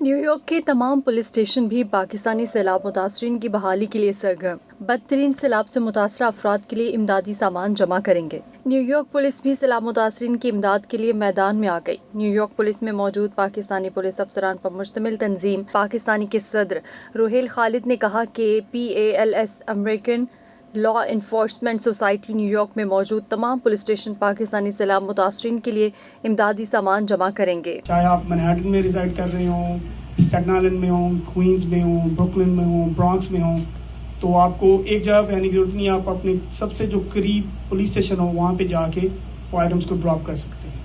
New York کے تمام police station بھی پاکستانی سیلاب متاثرین کی بحالی کے لیے سرگرم، بدترین سیلاب سے متاثرہ افراد کے لیے امدادی سامان جمع کریں گے۔ نیو یارک پولیس بھی سیلاب متاثرین کی امداد کے لیے میدان میں آ گئی۔ نیو یارک پولیس میں موجود پاکستانی پولیس افسران پر مشتمل تنظیم پاکستانی کے صدر روہیل خالد نے کہا کہ PALS American law enforcement society new York میں موجود تمام پولیس اسٹیشن پاکستانی سیلاب متاثرین کے لیے امدادی سامان جمع کریں گے۔ چاہے آپ منہٹن میں ریزائڈ کر رہے ہوں، اسٹیٹن آئلینڈ میں ہوں، کوئنز میں ہوں، بروکلن میں ہوں، برانکس میں ہوں، تو آپ کو ایک جگہ پہ آنے کی ضرورت نہیں ہے۔ آپ اپنے سب سے جو قریب پولیس اسٹیشن ہو وہاں پہ جا کے وہ آئٹمس کو ڈراپ کر سکتے ہیں۔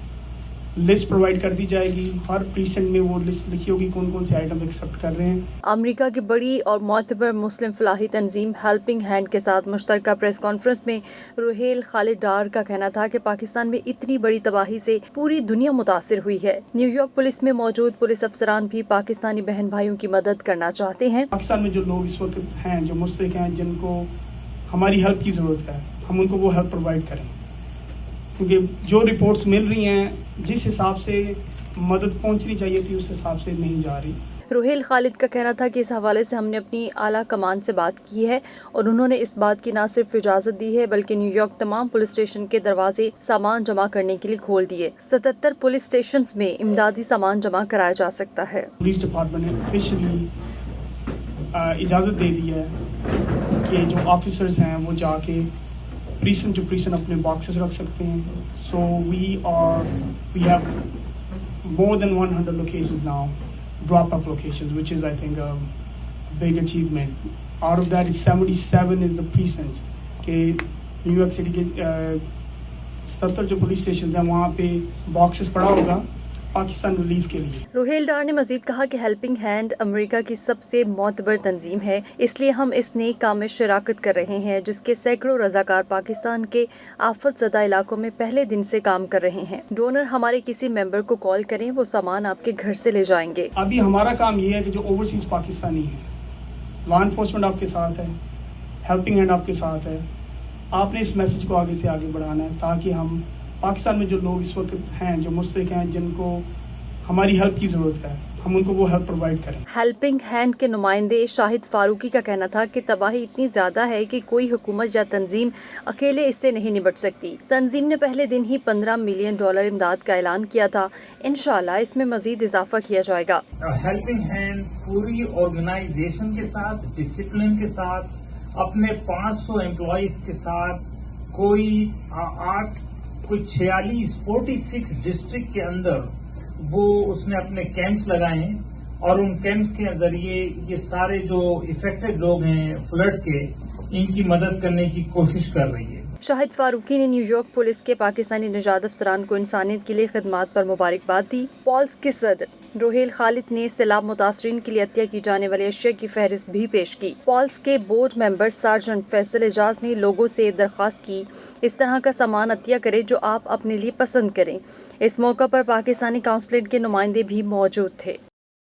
لسٹ پرووائڈ کر دی جائے گی، ہر پریسنٹ میں وہ لسٹ لکھی ہوگی کون کون سے آئٹم ایکسیپٹ کر رہے ہیں۔ امریکہ کی بڑی اور معتبر مسلم فلاحی تنظیم ہیلپنگ ہینڈ کے ساتھ مشترکہ پریس کانفرنس میں روہیل خالد ڈار کا کہنا تھا کہ پاکستان میں اتنی بڑی تباہی سے پوری دنیا متاثر ہوئی ہے۔ نیو یارک پولیس میں موجود پولیس افسران بھی پاکستانی بہن بھائیوں کی مدد کرنا چاہتے ہیں۔ پاکستان میں جو لوگ اس وقت ہیں، جو مستحق ہیں، جن کو ہماری ہیلپ کی ضرورت ہے، ہم ان کو وہ ہیلپ پرووائڈ کریں، کیونکہ جو رپورٹس مل رہی ہیں جس حساب سے مدد پہنچنی چاہیے تھی اس حساب سے نہیں جا رہی۔ روہیل خالد کا کہنا تھا کہ اس حوالے سے ہم نے اپنی اعلیٰ کمان سے بات کی ہے اور انہوں نے اس بات کی نہ صرف اجازت دی ہے بلکہ نیو یارک تمام پولیس اسٹیشن کے دروازے سامان جمع کرنے کے لیے کھول دیے۔ 77 پولیس اسٹیشنز میں امدادی سامان جمع کرایا جا سکتا ہے۔ پولیس ڈپارٹمنٹ نے آفیشلی اجازت دے دی ہے کہ جو آفیسرز ہیں وہ جا کے پریسن ٹو پریسن اپنے باکسز رکھ سکتے ہیں۔ سو we have more than 100 locations now, drop-off locations, which is I think a big achievement. Out of that, 77 is the precincts. کہ نیو یارک سٹی کے 77 جو پولیس اسٹیشن ہیں وہاں پہ باکسز پڑا ہوگا پاکستان ریلیف کے لیے۔ روہیل ڈار نے مزید کہا کہ ہیلپنگ ہینڈ امریکہ کی سب سے معتبر تنظیم ہے، اس لیے ہم اس نیک کام میں شراکت کر رہے ہیں جس کے سینکڑوں رضاکار پاکستان کے آفت زدہ علاقوں میں پہلے دن سے کام کر رہے ہیں۔ ڈونر ہمارے کسی ممبر کو کال کریں، وہ سامان آپ کے گھر سے لے جائیں گے۔ ابھی ہمارا کام یہ ہے کہ جو اوورسیز پاکستانی ہیں، لا انفورسمنٹ آپ کے ساتھ ہے، ہیلپنگ ہینڈ آپ کے ساتھ ہے، آپ نے اس میسج کو آگے سے آگے بڑھانا ہے تاکہ ہم پاکستان میں جو لوگ اس وقت ہیں، جو مستحق ہیں، جن کو ہماری ہیلپ کی ضرورت ہے، ہم ان کو وہ ہیلپ پرووائڈ کریں۔ ہیلپنگ ہینڈ کے نمائندے شاہد فاروقی کا کہنا تھا کہ تباہی اتنی زیادہ ہے کہ کوئی حکومت یا تنظیم اکیلے اس سے نہیں نمٹ سکتی۔ تنظیم نے پہلے دن ہی $15 ملین امداد کا اعلان کیا تھا، انشاءاللہ اس میں مزید اضافہ کیا جائے گا۔ ہیلپنگ ہینڈ پوری آرگنائزیشن کے ساتھ، ڈسپلن کے ساتھ، اپنے 500 امپلائیز کے ساتھ، کوئی 46 ڈسٹرکٹ کے اندر وہ اس نے اپنے کیمپس لگائے ہیں اور ان کیمپس کے ذریعے یہ سارے جو افیکٹڈ لوگ ہیں فلڈ کے، ان کی مدد کرنے کی کوشش کر رہی ہے۔ شاہد فاروقی نے نیو یارک پولیس کے پاکستانی نژاد افسران کو انسانیت کے لیے خدمات پر مبارکباد دی۔ پالس کے صدر روہیل خالد نے سیلاب متاثرین کے لیے عطیہ کی جانے والی اشیاء کی فہرست بھی پیش کی۔ پالس کے بورڈ ممبر سارجنٹ فیصل اعجاز نے لوگوں سے درخواست کی اس طرح کا سامان عطیہ کریں جو آپ اپنے لیے پسند کریں۔ اس موقع پر پاکستانی کونسلیٹ کے نمائندے بھی موجود تھے۔